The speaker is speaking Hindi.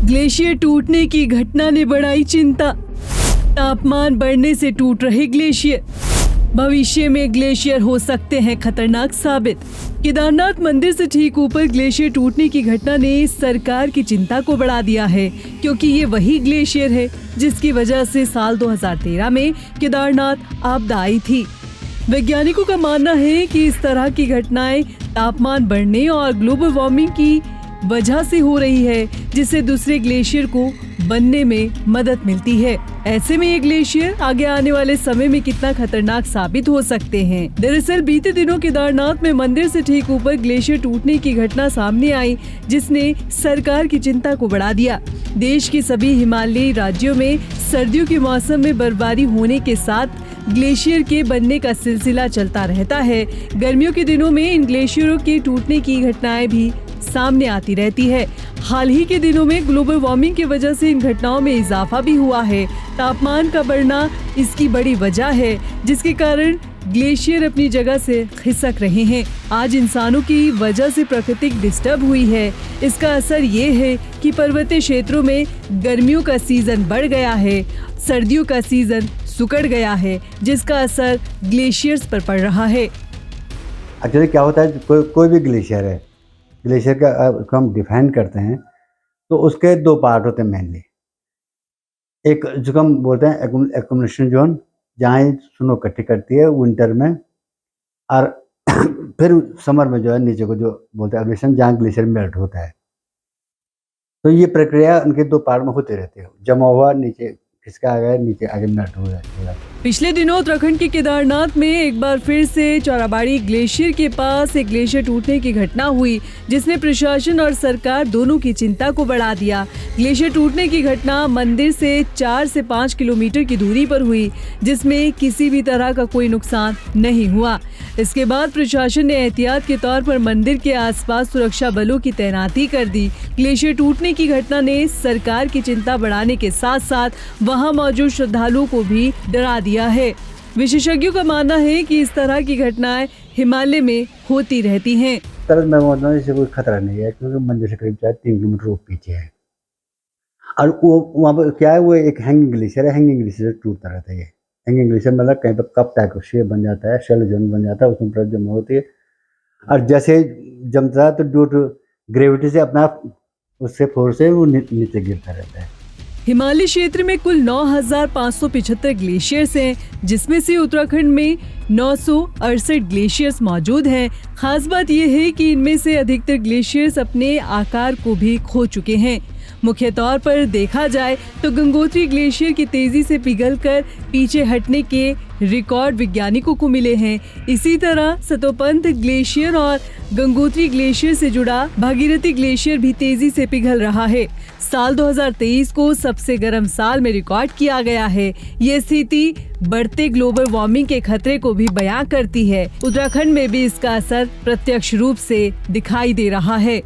ग्लेशियर टूटने की घटना ने बढ़ाई चिंता। तापमान बढ़ने से टूट रहे ग्लेशियर। भविष्य में ग्लेशियर हो सकते हैं खतरनाक साबित। केदारनाथ मंदिर से ठीक ऊपर ग्लेशियर टूटने की घटना ने सरकार की चिंता को बढ़ा दिया है, क्योंकि ये वही ग्लेशियर है जिसकी वजह से साल 2013 में केदारनाथ आपदा आई थी। वैज्ञानिकों का मानना है कि इस तरह की घटनाएं तापमान बढ़ने और ग्लोबल वार्मिंग की वजह से हो रही है, जिससे दूसरे ग्लेशियर को बनने में मदद मिलती है। ऐसे में ये ग्लेशियर आगे आने वाले समय में कितना खतरनाक साबित हो सकते हैं। दरअसल बीते दिनों केदारनाथ में मंदिर से ठीक ऊपर ग्लेशियर टूटने की घटना सामने आई, जिसने सरकार की चिंता को बढ़ा दिया। देश के सभी हिमालयी राज्यों में सर्दियों के मौसम में बर्फबारी होने के साथ ग्लेशियर के बनने का सिलसिला चलता रहता है। गर्मियों के दिनों में इन ग्लेशियरों के टूटने की घटनाएं भी सामने आती रहती है। हाल ही के दिनों में ग्लोबल वार्मिंग की वजह से इन घटनाओं में इजाफा भी हुआ है। तापमान का बढ़ना इसकी बड़ी वजह है, जिसके कारण ग्लेशियर अपनी जगह से खिसक रहे हैं। आज इंसानों की वजह से प्रकृति डिस्टर्ब हुई है। इसका असर ये है कि पर्वतीय क्षेत्रों में गर्मियों का सीजन बढ़ गया है, सर्दियों का सीजन सुकड़ गया है, जिसका असर ग्लेशियर्स पर पड़ रहा है। एक्चुअली क्या होता है, कोई भी ग्लेशियर है, ग्लेशियर का हम डिफाइन करते हैं तो उसके दो पार्ट होते हैं मेनली। एक जो हम बोलते हैं एक्युमुलेशन जोन, जहाँ ये स्नो इकट्ठी करती है विंटर में, और फिर समर में जो है नीचे को जो बोलते हैं एल्वेशन, जहाँ ग्लेशियर मेल्ट होता है। तो ये प्रक्रिया उनके दो पार्ट में होती रहती है, जमा हुआ नीचे खिसका आ गया, नीचे आगे मेल्ट हो जाएगा। पिछले दिनों उत्तराखंड के केदारनाथ में एक बार फिर से चौराबाड़ी ग्लेशियर के पास एक ग्लेशियर टूटने की घटना हुई, जिसने प्रशासन और सरकार दोनों की चिंता को बढ़ा दिया। ग्लेशियर टूटने की घटना मंदिर से 4 से 5 किलोमीटर की दूरी पर हुई, जिसमें किसी भी तरह का कोई नुकसान नहीं हुआ। इसके बाद प्रशासन ने एहतियात के तौर पर मंदिर के आसपास सुरक्षा बलों की तैनाती कर दी। ग्लेशियर टूटने की घटना ने सरकार की चिंता बढ़ाने के साथ साथ वहां मौजूद श्रद्धालुओं को भी डरा दिया है। विशेषज्ञों का मानना है कि इस तरह की घटनाएं हिमालय में होती रहती हैं। तरह मैं मानता हूँ इससे कोई खतरा नहीं है, क्योंकि मंदिर से करीब 3 किलोमीटर वो पीछे है, और वो वहाँ पर क्या है, वो एक हैंगिंग ग्लेशियर है। हैंगिंग ग्लेशियर टूटता रहता है। ये हैंगिंग ग्लेशियर मतलब कहीं पर कप टाइप शेप बन जाता है, शेल जोन बन जाता है, उसमें बर्फ जमा होती है, और जैसे जमता है तो ड्यू टू ग्रेविटी से अपना उससे फोर्स से वो नीचे गिरता रहता है। हिमालय क्षेत्र में कुल 9,575 ग्लेशियर्स हैं, जिसमें से उत्तराखंड में 968 ग्लेशियर्स मौजूद हैं। खास बात यह है कि इनमें से अधिकतर ग्लेशियर्स अपने आकार को भी खो चुके हैं। मुख्य तौर पर देखा जाए तो गंगोत्री ग्लेशियर की तेजी से पिघलकर पीछे हटने के रिकॉर्ड वैज्ञानिकों को मिले हैं। इसी तरह सतोपंथ ग्लेशियर और गंगोत्री ग्लेशियर से जुड़ा भागीरथी ग्लेशियर भी तेजी से पिघल रहा है। साल 2023 को सबसे गर्म साल में रिकॉर्ड किया गया है। ये स्थिति बढ़ते ग्लोबल वार्मिंग के खतरे को भी बयां करती है। उत्तराखंड में भी इसका असर प्रत्यक्ष रूप से दिखाई दे रहा है।